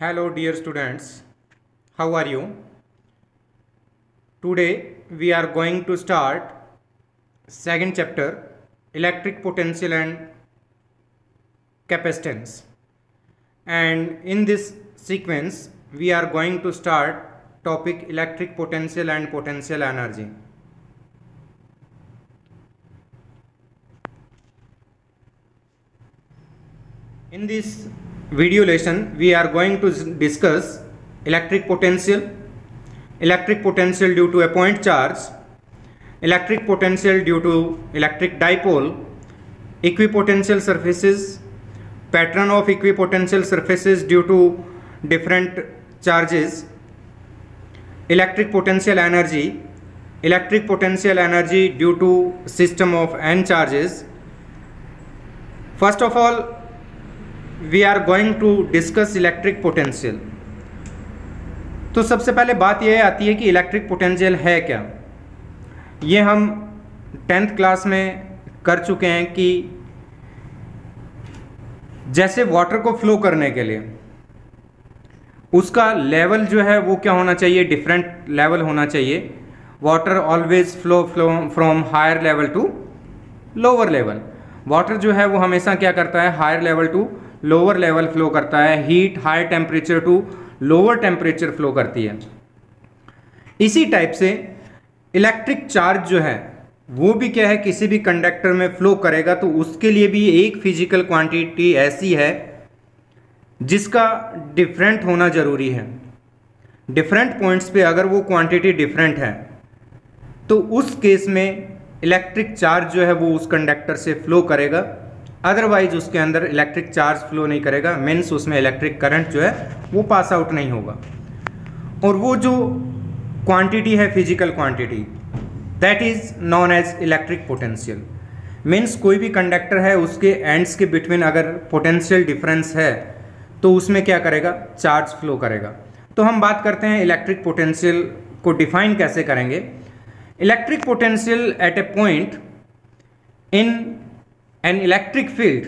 Hello dear students, how are you? Today we are going to start second chapter electric potential and capacitance, and in this sequence we are going to start topic electric potential and potential energy. In this video lesson we are going to discuss electric potential due to a point charge, electric potential due to electric dipole, equipotential surfaces, pattern of equipotential surfaces due to different charges, electric potential energy due to system of n charges. First of all, we are going to discuss electric potential. तो सबसे पहले बात यह आती है कि electric potential है क्या। ये हम 10th क्लास में कर चुके हैं कि जैसे वाटर को फ्लो करने के लिए उसका लेवल जो है वो क्या होना चाहिए, डिफरेंट लेवल होना चाहिए। Water always flow from higher level to lower level. Water जो है वो हमेशा क्या करता है, higher level to lower level flow करता है। Heat high temperature to lower temperature flow करती है। इसी टाइप से इलेक्ट्रिक चार्ज जो है वो भी क्या है, किसी भी कंडक्टर में फ्लो करेगा तो उसके लिए भी एक फिजिकल क्वांटिटी ऐसी है जिसका डिफरेंट होना जरूरी है। डिफरेंट पॉइंट्स पे अगर वो क्वांटिटी डिफरेंट है तो उस केस में इलेक्ट्रिक चार्ज जो है वो उस कंडक्टर से फ्लो करेगा, अदरवाइज उसके अंदर इलेक्ट्रिक चार्ज फ्लो नहीं करेगा। मीन्स उसमें इलेक्ट्रिक करंट जो है वो पास आउट नहीं होगा। और वो जो क्वांटिटी है physical quantity, that is known as electric potential. Means कोई भी कंडक्टर है उसके एंड्स के बिटवीन अगर पोटेंशियल डिफरेंस है तो उसमें क्या करेगा, चार्ज फ्लो करेगा। तो हम बात करते हैं इलेक्ट्रिक पोटेंशियल को डिफाइन कैसे करेंगे। Electric potential eight A point in an electric field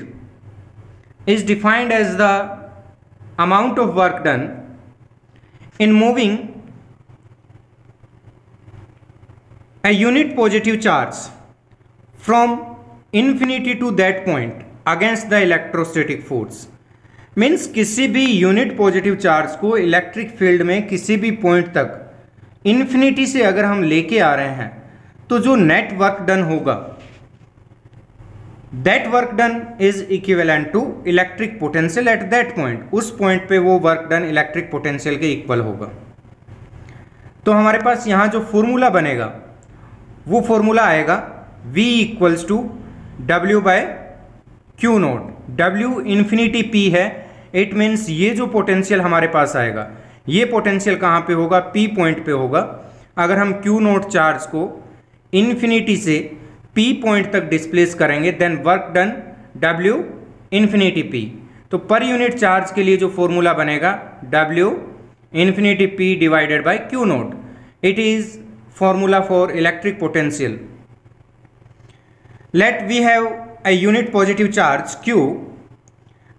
is defined as the amount of work done in moving a unit positive charge from infinity to that point against the electrostatic force। Means किसी भी unit positive charge को electric field में किसी भी point तक infinity से अगर हम लेके आ रहे हैं तो जो नेट वर्क डन होगा, that work done is equivalent to electric potential at that point. उस पॉइंट पे वो वर्क डन इलेक्ट्रिक पोटेंशियल के इक्वल होगा। तो हमारे पास यहां जो फॉर्मूला बनेगा वो फॉर्मूला आएगा V equals to W by Q naught. W infinity P है, इट मीन्स ये जो पोटेंशियल हमारे पास आएगा ये पोटेंशियल कहां पे होगा, P पॉइंट पे होगा। अगर हम क्यू नोट चार्ज को इन्फिनिटी से P पॉइंट तक डिस्प्लेस करेंगे then work done W infinity P। तो पर यूनिट चार्ज के लिए जो फॉर्मूला बनेगा W infinity P divided by Q naught. It is formula for electric potential. Let we have a unit positive charge Q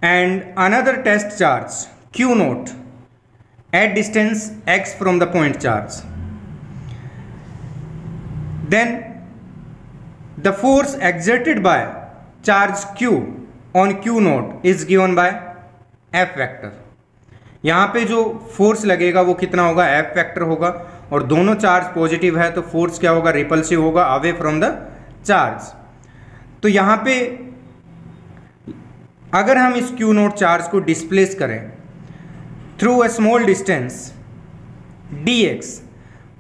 and another test charge Q naught at distance x from the point charge. Then the force exerted by charge Q on Q note is given by F vector. यहाँ पे जो force लगेगा वो कितना होगा, F vector होगा। और दोनों चार्ज पॉजिटिव है तो फोर्स क्या होगा, रिपल्सिव होगा, अवे फ्रॉम द चार्ज। तो यहाँ पे अगर हम इस Q नोट चार्ज को डिस्प्लेस करें through a small distance dx,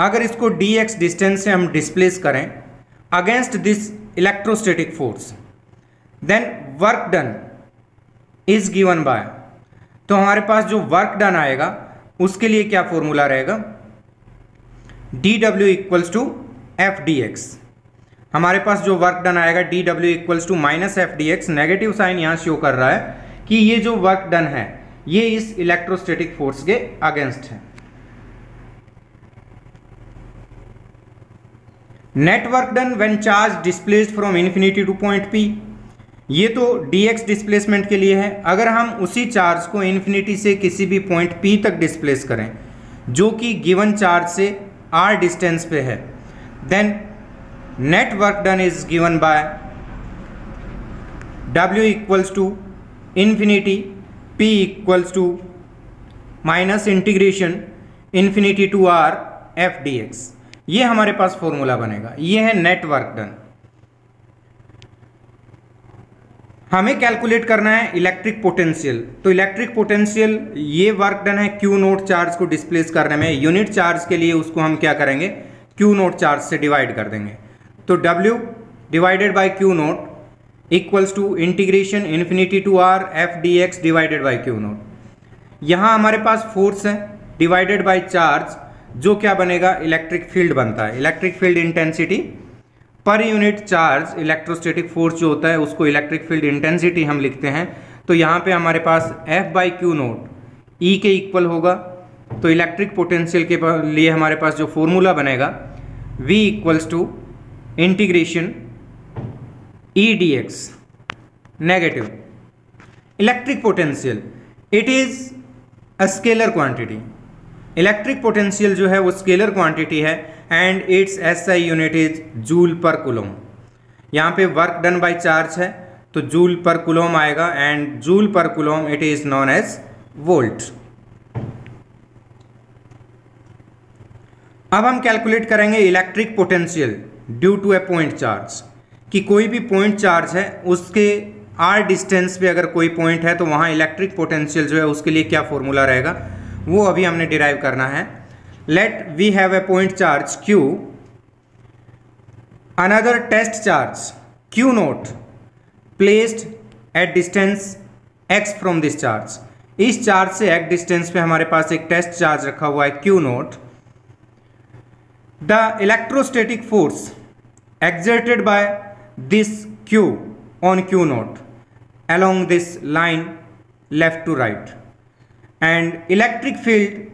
अगर इसको dx डिस्टेंस से हम डिस्प्लेस करें against this electrostatic force, then work done is given by. तो हमारे पास जो वर्क डन आएगा उसके लिए क्या फॉर्मूला रहेगा, dw equals to F D X. हमारे पास जो वर्क डन आएगा dw equals to minus F D X. Negative sign यहां शो कर रहा है कि ये जो वर्क डन है ये इस इलेक्ट्रोस्टैटिक फोर्स के अगेंस्ट है। Net work done when charge displaced from infinity two point P ये तो dx डिस्प्लेसमेंट के लिए है। अगर हम उसी चार्ज को इन्फिनिटी से किसी भी पॉइंट p तक डिस्प्लेस करें जो कि गिवन चार्ज से r डिस्टेंस पे है, then net work done is given by w equals to infinity p equals to minus integration infinity to r f dx। ये हमारे पास फॉर्मूला बनेगा। ये है नेट वर्क डन। हमें कैलकुलेट करना है इलेक्ट्रिक पोटेंशियल। तो इलेक्ट्रिक पोटेंशियल ये वर्क डन है क्यू नोट चार्ज को डिस्प्लेस करने में। यूनिट चार्ज के लिए उसको हम क्या करेंगे, क्यू नोट चार्ज से डिवाइड कर देंगे। तो W divided by Q naught equals to integration infinity to r f dx divided by Q naught. यहाँ हमारे पास फोर्स है डिवाइडेड बाय चार्ज, जो क्या बनेगा, इलेक्ट्रिक फील्ड बनता है। Electric field intensity per unit charge electrostatic force जो होता है उसको इलेक्ट्रिक फील्ड इंटेंसिटी हम लिखते हैं। तो यहाँ पे हमारे पास F by Q note E के इक्वल होगा। तो इलेक्ट्रिक पोटेंशियल के लिए हमारे पास जो फॉर्मूला बनेगा V equals to integration E dx। Negative electric potential, it is a scalar quantity. Electric potential जो है वो स्केलर क्वांटिटी है and its SI unit is joule per coulomb. यहाँ पे वर्क डन बाय चार्ज है तो joule per coulomb आएगा and joule per coulomb it is known as volt. अब हम कैलकुलेट करेंगे electric potential due to a point charge, कि कोई भी पॉइंट चार्ज है उसके r डिस्टेंस पे अगर कोई पॉइंट है तो वहाँ इलेक्ट्रिक पोटेंशियल जो है उसके लिए क्या फॉर्मूला रहेगा वो अभी हमने डिराइव करना है। Let we have a point charge Q, another test charge Q naught placed at distance x from this charge। इस चार्ज से x डिस्टेंस पे हमारे पास एक टेस्ट चार्ज रखा हुआ है Q note. The electrostatic force exerted by this Q on Q naught along this line left to right and electric field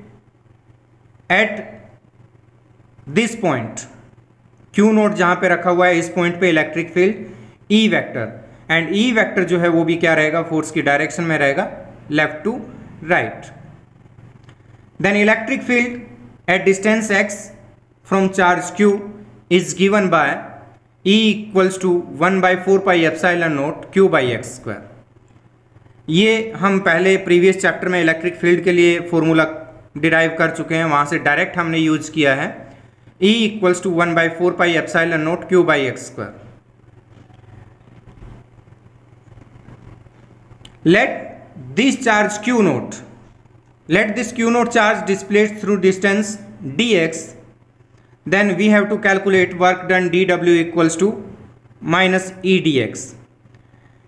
at this point, Q note जहां पे रखा हुआ है इस पॉइंट पे electric field E vector, and E vector जो है वो भी क्या रहेगा, फोर्स की डायरेक्शन में रहेगा left to right. Then electric field at distance x from charge Q is given by E equals to 1/4 pi epsilon naught Q by x square. ये हम पहले प्रीवियस चैप्टर में इलेक्ट्रिक फील्ड के लिए formula derive कर चुके हैं, वहां से डायरेक्ट हमने यूज किया है E equals to 1/4 pi epsilon naught Q by x square. Let this charge Q naught, let this Q naught charge displaced through distance dx, then we have to calculate work done dW equals to minus E dx.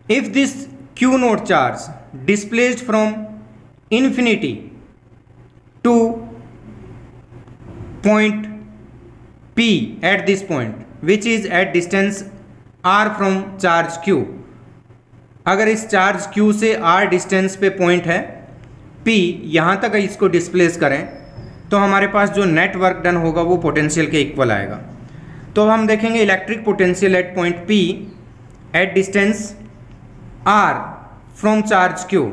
If this Q naught charge displaced from infinity to point P at this point which is at distance r from charge Q, अगर इस charge Q से r distance पे point है P, यहाँ तक इसको displace करें तो हमारे पास जो नेट वर्क डन होगा वो पोटेंशियल के इक्वल आएगा। तो हम देखेंगे electric potential at point P at distance r from charge Q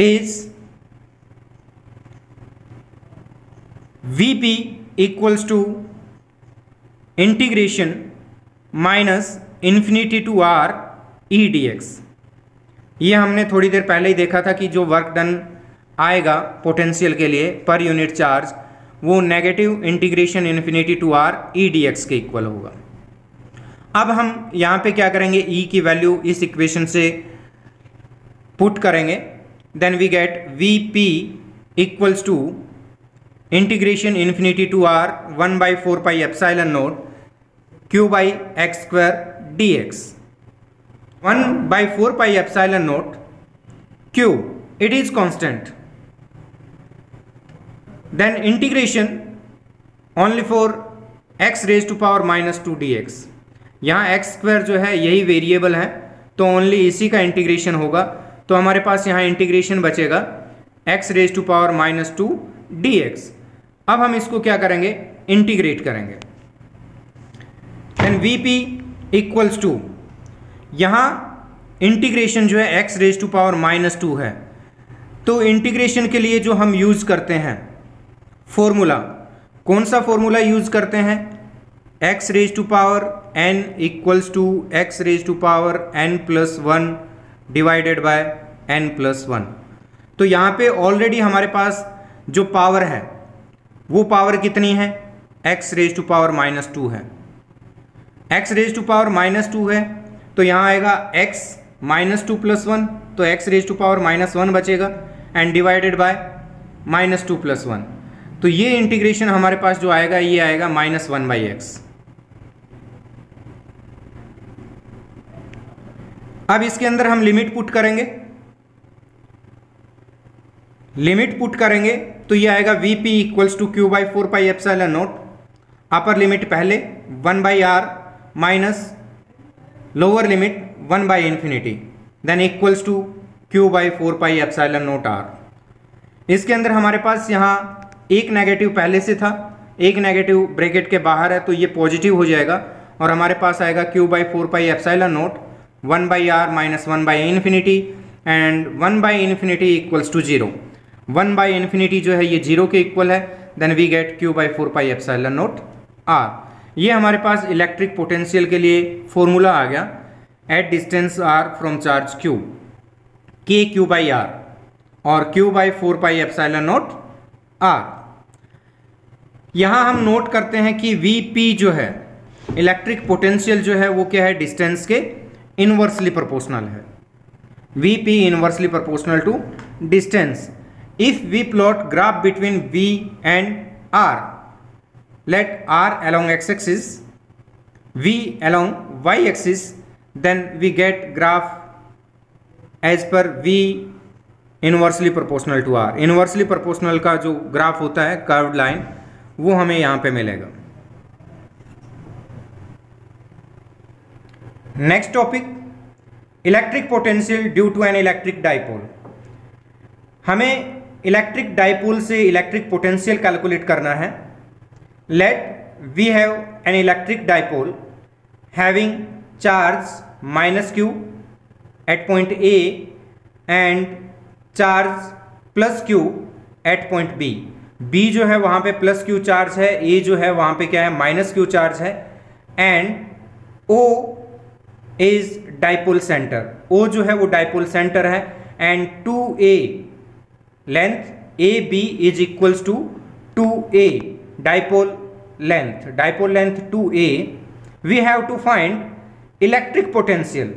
is Vp equals to integration minus infinity to r E dx। ये हमने थोड़ी देर पहले ही देखा था कि जो वर्क डन आएगा पोटेंशियल के लिए पर यूनिट चार्ज वो negative integration infinity to r E dx के इक्वल होगा। अब हम यहाँ पे क्या करेंगे, E की वैल्यू इस इक्वेशन से पुट करेंगे, then we get Vp equals to integration infinity to r 1/4 pi epsilon naught Q by x square dx। 1/4 pi epsilon naught Q, it is constant, then integration only for x raised to power minus 2 dx। यहाँ x square जो है यही variable है तो only इसी का integration होगा, तो हमारे पास यहाँ इंटीग्रेशन बचेगा x raise to power minus 2 dx। अब हम इसको क्या करेंगे, इंटीग्रेट करेंगे, देन Vp इक्वल्स टू, यहाँ इंटीग्रेशन जो है x रेज टू पावर -2 है, तो इंटीग्रेशन के लिए जो हम यूज़ करते हैं फॉर्मूला, कौन सा फॉर्मूला यूज़ करते हैं? x raise to power n equals to x raise to power n+1 divided by n+1। तो यहाँ पे ऑलरेडी हमारे पास जो पावर है वो पावर कितनी है? x रेज टू पावर -2 है। x रेज टू पावर -2 है तो यहाँ आएगा x -2 + 1, तो x रेज टू पावर -1 बचेगा एंड डिवाइडेड बाय -2 + 1। तो ये इंटीग्रेशन हमारे पास जो आएगा ये आएगा -1/x। अब इसके अंदर हम लिमिट पुट करेंगे, लिमिट पुट करेंगे तो ये आएगा Vp equals to q/4πε0, upper limit पहले 1/r minus lower limit 1/∞ then equals to q/4πε0r। इसके अंदर हमारे पास यहाँ एक नेगेटिव पहले से था, एक नेगेटिव ब्रैकेट के बाहर है तो ये पॉजिटिव हो जाएगा और हमारे पास आएगा q/4πε0 1/r minus 1/∞ and 1/∞ equals to 0। 1/∞ जो है ये 0 के इक्वल है, देन वी गेट q/4πε0r। ये हमारे पास इलेक्ट्रिक पोटेंशियल के लिए फॉर्मूला आ गया eight distance r from charge q, kq/r और q/4πε0r। यहाँ हम नोट करते हैं कि Vp जो है इलेक्ट्रिक पोटेंशियल जो है वो क्या है? डिस्टेंस के इनवर्सली प्रोपोर्शनल है। Vp inversely proportional to distance. If we plot graph between V and R, let R along x-axis, V along y-axis, then we get graph as per V inversely proportional to R। Inversely proportional का जो graph होता है curved line वो हमें यहाँ पे मिलेगा। Next topic, electric potential due to an electric dipole. हमें इलेक्ट्रिक डाइपोल से इलेक्ट्रिक पोटेंशियल कैलकुलेट करना है। Let we have an electric dipole having charge -q at point A and charge +q at point B। B जो है वहाँ पे +q charge है, A जो है वहाँ पे क्या है? -q चार्ज है and O is dipole centre. O जो है वो डाइपोल सेंटर है and 2a length AB is equals to 2a dipole length. Dipole length 2a, we have to find electric potential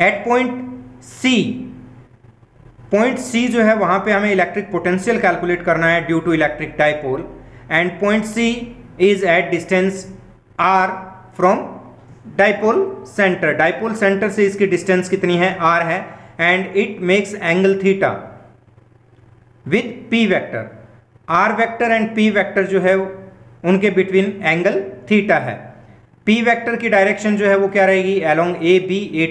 at point C। Point C जो है वहां पे हमें electric potential calculate करना है due to electric dipole and point C is at distance r from dipole centre. Dipole centre से इसकी distance कितनी है? r है and it makes angle theta with p vector. r vector and p vector जो है उनके between angle theta है। p vector की डायरेक्शन जो है वो क्या रहेगी? Along a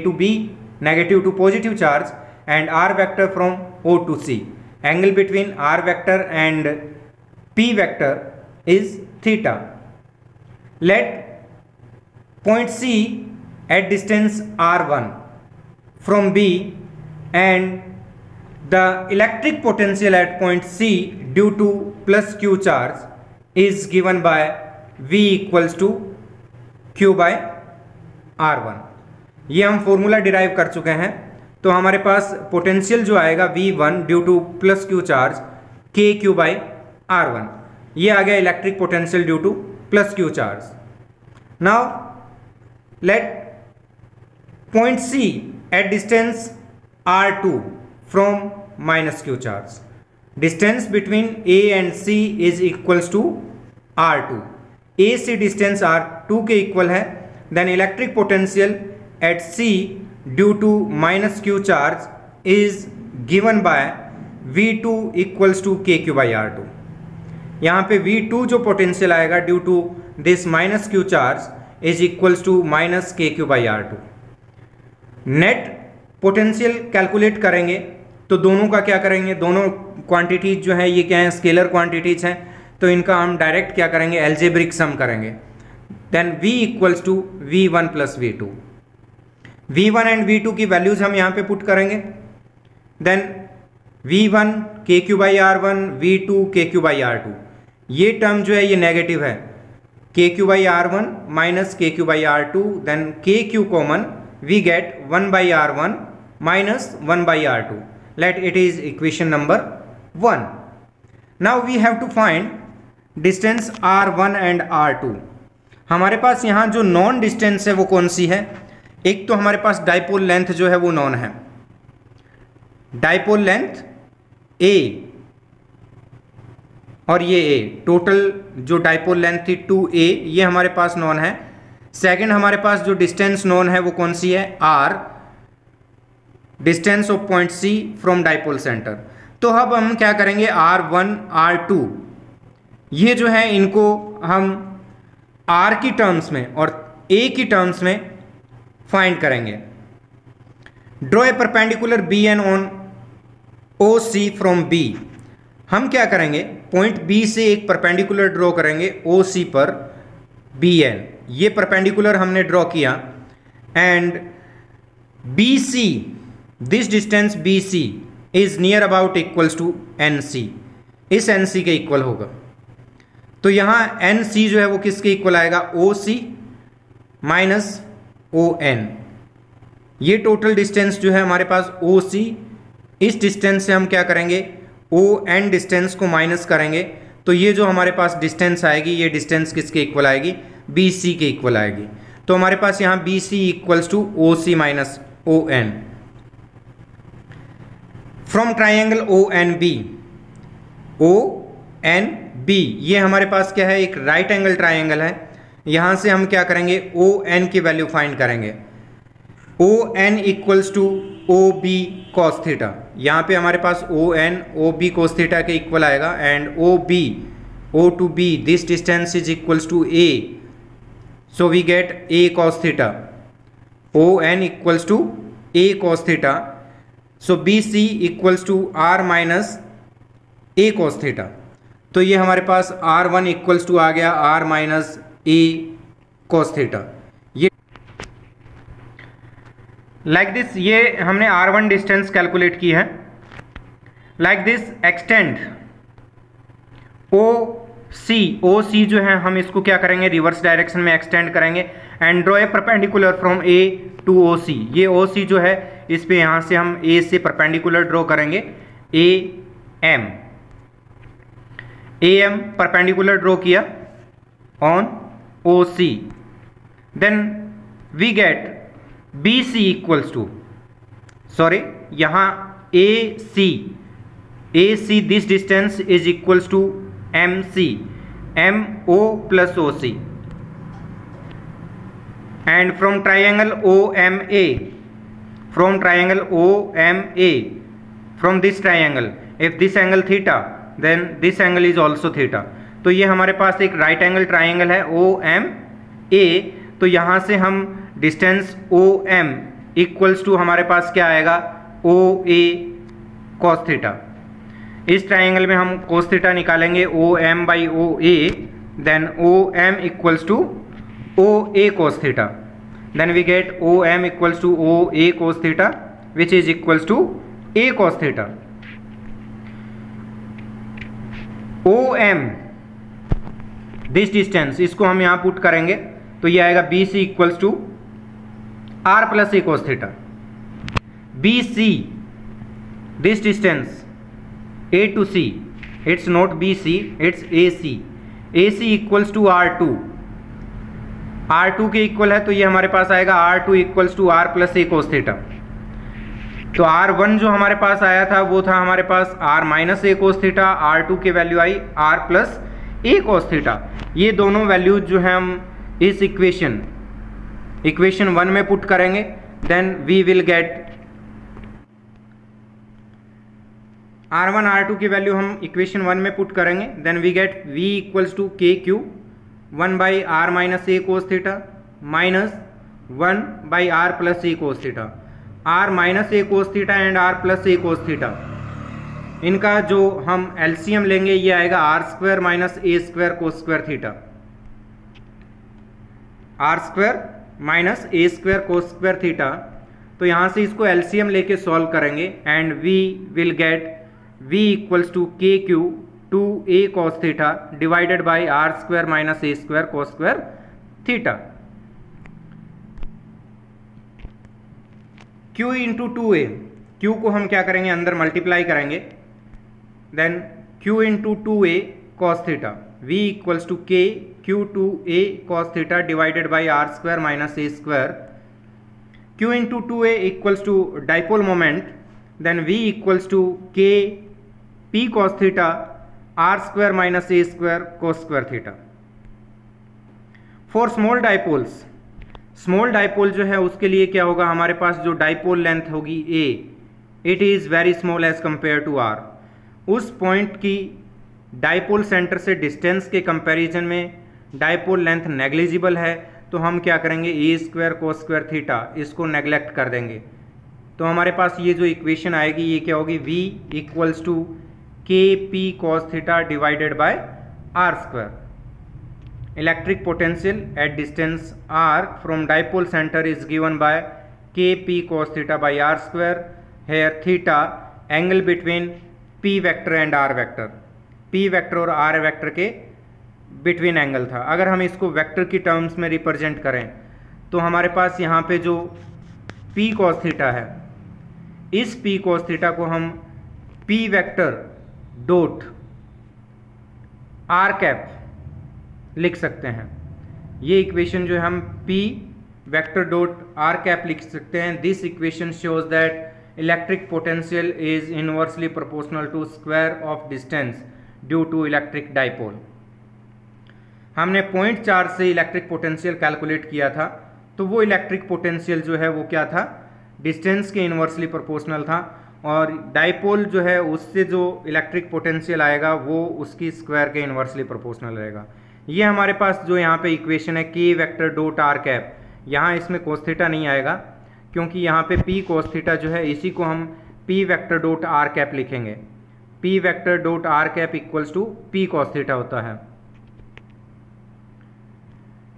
to b, negative to positive charge, and r vector from o to c। Angle between r vector and p vector is theta. Let point C at distance r1 from B and the electric potential at point C due to +q charge is given by V equals to q/r1। ये हम formula derive कर चुके हैं। तो हमारे पास potential जो आएगा V1 due to +q charge kq/r1। ये आ गया electric potential due to +q charge. Now let point C at distance r2 from -q charge. Distance between A and C is equals to r2। A से distance r2 के equal है, then electric potential at C due to -q charge is given by V2 equals to kq/r2। यहाँ पे V2 जो potential आएगा due to this -q charge is equals to -kq/r2। Net potential calculate करेंगे तो दोनों का क्या करेंगे? दोनों क्वांटिटीज जो है ये क्या है? स्केलर क्वांटिटीज हैं, तो इनका हम डायरेक्ट क्या करेंगे? एल्जेब्रिक सम करेंगे। Then v equals to v1 + v2। V1 and V2 की वैल्यूज हम यहाँ पे पुट करेंगे। Then V1 KQ by R1, V2 KQ by R2। ये टर्म जो है ये नेगेटिव है, KQ by R1 minus KQ by R2, then KQ common, we get 1 by R1 minus 1 by R2। Let it is equation number 1। Now we have to find distance R1 and R2। हमारे पास यहाँ जो non distance है वो कौन सी है? एक तो हमारे पास डाइपोल लेंथ जो है वो नॉन है, डाइपोल लेंथ A और ये A, टोटल जो डाइपोल लेंथ थी 2A, ये हमारे पास नॉन है। सेकंड हमारे पास जो डिस्टेंस नॉन है वो कौन सी है? R, distance of point C from dipole centre. तो अब हम क्या करेंगे, R1 R2 ये जो है इनको हम R की टर्म्स में और A की टर्म्स में फाइंड करेंगे। Draw a perpendicular BN on OC from B। हम क्या करेंगे, पॉइंट B से एक परपेंडिकुलर ड्रॉ करेंगे OC पर BN। ये परपेंडिकुलर हमने ड्रॉ किया and BC, this distance BC is near about equals to NC, इस NC के इक्वल होगा। तो यहाँ NC जो है वो किसके इक्वल आएगा? OC minus ON। ये टोटल डिस्टेंस जो है हमारे पास OC, इस डिस्टेंस से हम क्या करेंगे, ON डिस्टेंस को माइनस करेंगे। तो ये जो हमारे पास डिस्टेंस आएगी, ये डिस्टेंस किसके इक्वल आएगी? BC के इक्वल आएगी। तो हमारे पास यहाँ BC equals to OC minus ON। From triangle ONB, ONB ये हमारे पास क्या है, एक राइट एंगल ट्राइंगल है। यहां से हम क्या करेंगे, ON की वैल्यू फाइंड करेंगे। ON equals to OB cos theta. यहाँ पे हमारे पास ON OB cos थीटा के इक्वल आएगा and OB O to B, this distance is equals to A, so we get A cos theta. ON equals to A cos theta, so BC equals to R minus A cos theta. तो ये हमारे पास R1 equals to आ गया R minus A cos theta. ये like this, ये हमने R1 distance calculate की है। Like this extend OC जो है हम इसको क्या करेंगे, रिवर्स डायरेक्शन में एक्सटेंड करेंगे and draw a perpendicular from A to OC। ये OC जो है इस पे यहाँ से हम A से परपेंडिकुलर ड्रॉ करेंगे, AM परपेंडिकुलर ड्रॉ किया on OC। Then we get BC equals to, sorry यहाँ AC this distance is equals to MC, MO plus OC and from triangle OMA, from this triangle if this angle theta then this angle is also theta. तो ये हमारे पास एक right angle triangle है OMA। तो यहाँ से हम डिस्टेंस OM इक्वल्स टू हमारे पास क्या आएगा, OA cos थीटा। इस ट्राइंगल में हम cos थीटा निकालेंगे OM by OA, then OM equals to OA cos theta. Then we get OM equals to OA cos theta which is equals to A cos theta. OM this distance, इसको हम यहाँ put करेंगे तो ये आएगा BC equals to R plus A cos theta. BC this distance A to C, it's not BC, it's AC। AC equals to R2 के equal है, तो ये हमारे पास आएगा R2 equals to R plus A cos theta. तो R1 जो हमारे पास आया था वो था हमारे पास R minus A cos theta, R2 की value I R plus A cos theta. ये दोनों वैल्यूज जो है हम इस इक्वेशन 1 में पुट करेंगे, then we will get R1 R2 की वैल्यू हम इक्वेशन 1 में पुट करेंगे, then we get V equals to KQ 1 by R minus A cos theta minus 1 by R plus A cos theta. R minus A cos theta and R plus A cos theta, इनका जो हम LCM लेंगे ये आएगा R square minus A square cos square theta. R square minus A square cos square theta तो यहाँ से इसको एलसीएम लेके सॉल्व करेंगे and we will get v equals to k q 2a cos theta divided by are square minus a square cos square theta. q into 2a, q को हम क्या करेंगे अंदर मल्टीप्लाई करेंगे, then q into 2a cos theta v equals to k q 2a cos theta divided by are square minus a square. q into 2a equals to dipole moment, then v equals to k p cos theta r square minus a square cos square theta. For small dipoles, small dipole जो है उसके लिए क्या होगा, हमारे पास जो dipole length होगी a, it is very small as compare to r। उस पॉइंट की डाइपोल सेंटर से डिस्टेंस के कंपैरिजन में डाइपोल लेंथ नेग्लिजिबल है, तो हम क्या करेंगे A square cos square theta इसको नेग्लेक्ट कर देंगे। तो हमारे पास ये जो इक्वेशन आएगी ये क्या होगी, v इक्वल्स टू के p cos theta divided by r square. Electric potential at distance r from dipole centre is given by k p cos theta by r square. Here theta angle between p vector and r vector, p vector और r vector के between angle था। अगर हम इसको vector की terms में represent करें तो हमारे पास यहाँ पे जो p कॉस थीटा है, इस p कॉस थीटा को हम p vector dot r cap लिख सकते हैं। ये इक्वेशन जो है हम p vector dot r cap लिख सकते हैं। This equation shows that electric potential is inversely proportional to square of distance due to electric dipole. हमने पॉइंट चार्ज से इलेक्ट्रिक पोटेंशियल कैलकुलेट किया था, तो वो इलेक्ट्रिक पोटेंशियल जो है वो क्या था, डिस्टेंस के इनवर्सली प्रोपोर्शनल था, और डाइपोल जो है उससे जो इलेक्ट्रिक पोटेंशियल आएगा वो उसकी स्क्वायर के इनवर्सली प्रोपोर्शनल रहेगा। ये हमारे पास जो यहाँ पे इक्वेशन है के वेक्टर डॉट आर कैप, यहाँ इसमें कोस थीटा नहीं आएगा क्योंकि यहाँ पे पी कोस थीटा जो है इसी को हम p vector dot r cap लिखेंगे। P vector dot r cap equals to p cos theta होता है।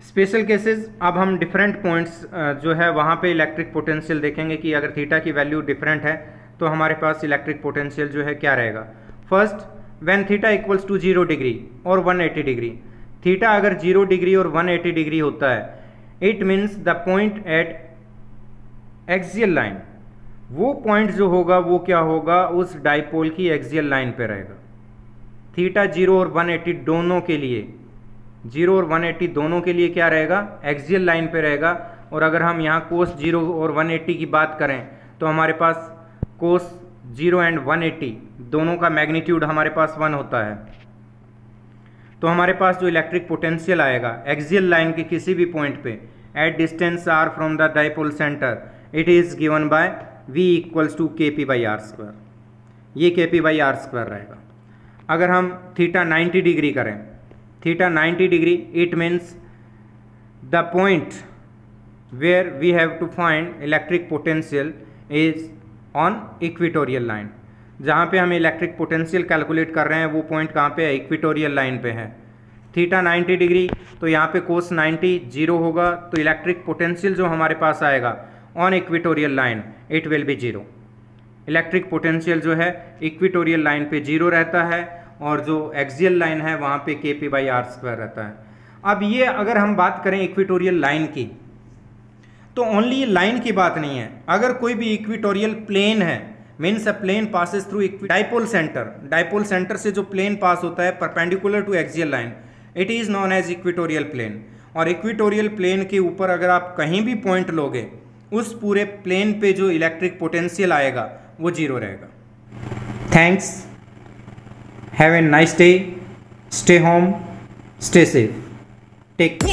स्पेशल केसेस, अब हम डिफरेंट पॉइंट्स जो है वहाँ पे इलेक्ट्रिक पोटेंशियल देखेंगे कि अगर थीटा की वैल्यू डिफरेंट है तो हमारे पास इलेक्ट्रिक पोटेंशियल जो है क्या रहेगा। First, when theta equals to 0 degree और 180 डिग्री, थीटा अगर 0 डिग्री और 180 डिग्री होता है, it means the point eight axial line, वो पॉइंट जो होगा वो क्या होगा, उस डाइपोल की एक्सियल लाइन पे रहेगा। थीटा 0 और 180 दोनों के लिए, 0 और 180 दोनों के लिए क्या रहेगा, एक्सियल लाइन पे रहेगा। और अगर हम यहाँ कोस 0 और 180 की बात करें तो हमारे पास कोस 0 एंड 180 दोनों का मैग्नीट्यूड हमारे पास 1 होता है। तो हमारे पास जो इलेक्ट्रिक पोटेंशियल आएगा एक्सियल लाइन के किसी भी पॉइंट पे at distance r from the dipole centre, it is given by v equals to के पी बाई आर स्क्वायर। ये K P by are square रहेगा। अगर हम थीटा 90 डिग्री करें, theta 90 degree, it means the point where we have to find electric potential is on equatorial line. जहाँ पे हम electric potential calculate कर रहे हैं वो पॉइंट कहाँ पे है, इक्वेटोरियल लाइन पे है। थीटा 90 डिग्री, तो यहाँ पे कोस 90 0 होगा, तो इलेक्ट्रिक पोटेंशियल जो हमारे पास आएगा on equatorial line it will be 0। Electric potential जो है इक्वेटोरियल लाइन पे 0 रहता है और जो एक्सियल लाइन है वहाँ पे के पी बाई आर स्क्वायर रहता है। अब ये अगर हम बात करें इक्वेटोरियल लाइन की, तो ओनली लाइन की बात नहीं है, अगर कोई भी इक्वेटोरियल प्लेन है, means a plane passes through dipole centre, dipole centre से जो प्लेन पास होता है perpendicular to axial line, it is known as equatorial plane. और इक्वेटोरियल प्लेन के ऊपर अगर आप कहीं भी पॉइंट लोगे, उस पूरे प्लेन पे जो इलेक्ट्रिक पोटेंशियल आएगा वो 0 रहेगा। Thanks, have a nice day, stay home, stay safe, take.